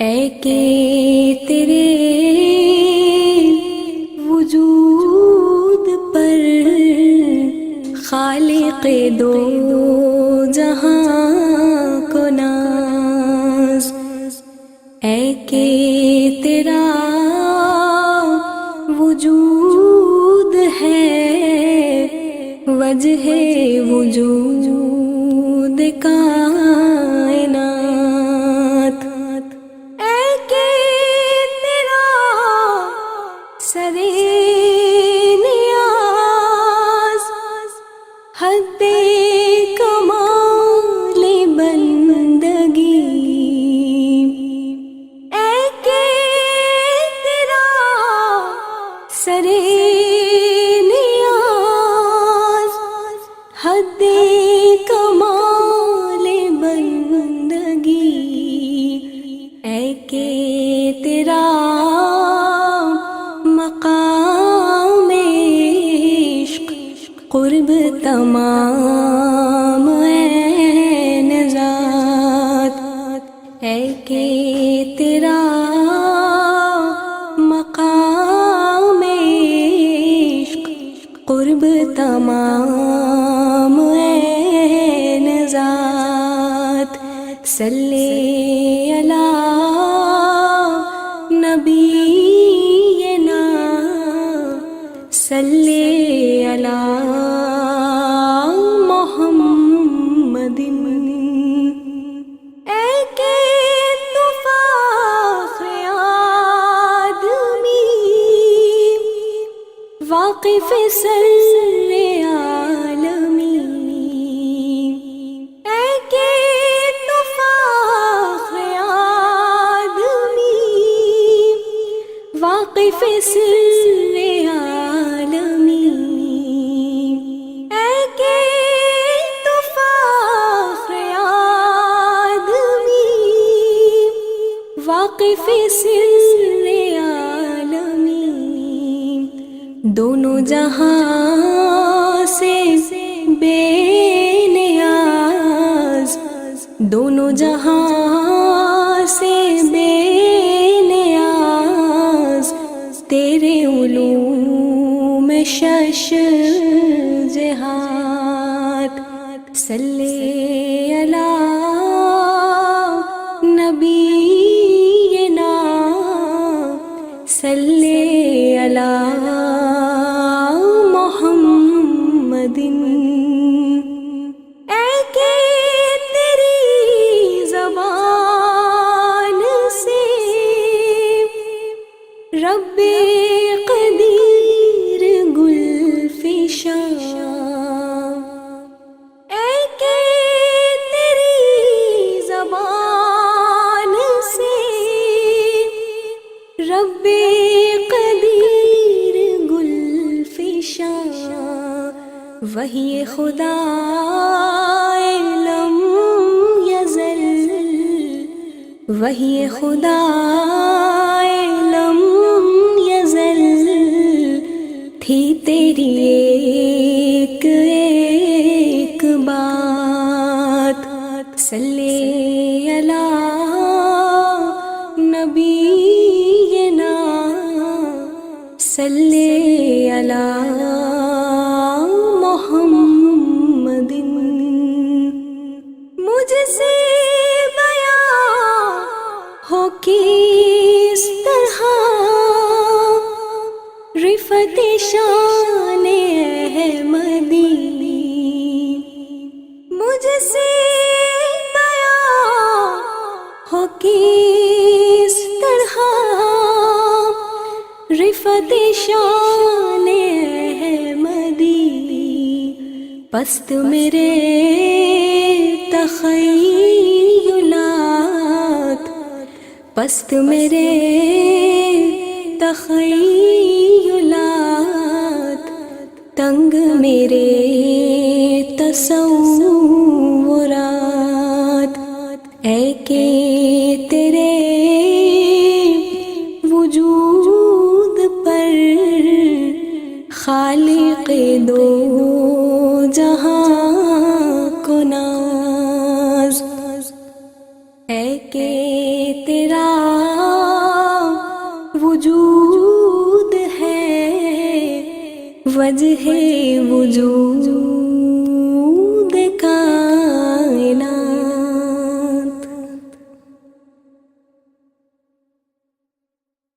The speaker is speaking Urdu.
اے کہ تیرے وجود پر خالق دو جہاں کو ناز، اے کہ تیرا وجود ہے وجہ وجود کائنات، اے کہ تیرا سر نیاز حد کمال بندگی، اے کہ تیرا سر نیاز حد کمال بندگی، اے کہ تیرا مقام عشق قرب تمام عین ذات، اے کہ تیرا مقام عشق قرب تمام عین ذات، صلی علی نبینا صلی علی محمد، اے کہ تو فخر آدمی واقف سر عالمی، اے کہ تو فخر آدمی واقف سر عالمی، اے کہ تو فخر آدمی واقف سر عالمی، دونوں جہاں سے بے نیاز، دونوں جہاں سے بے نیاز، تیرے علوم شش جہات، صلی علی نبینا صلی علی محمد، اے کہ تیری زبان سے رب قدیر گل فشاں، اے کہ تیری زبان سے رب قدیر گل فشاں، وحی خدا لم یزل، وحی خدا لم یزل، تھی تیری ایک ایک بات، صلی علی نبینا صلی علی محمد، مجھ سے بیان ہو کس طرح رفعت شان احمدی، مجھ سے بیان ہو کس طرح رفعت شان احمدی، پست میرے تخیلات، پست میرے تخیلات، تنگ میرے تصورات، اے کہ تیرے وجود پر خالق دو جہاں کو ناز، اے کہ تیرا وجہ وجود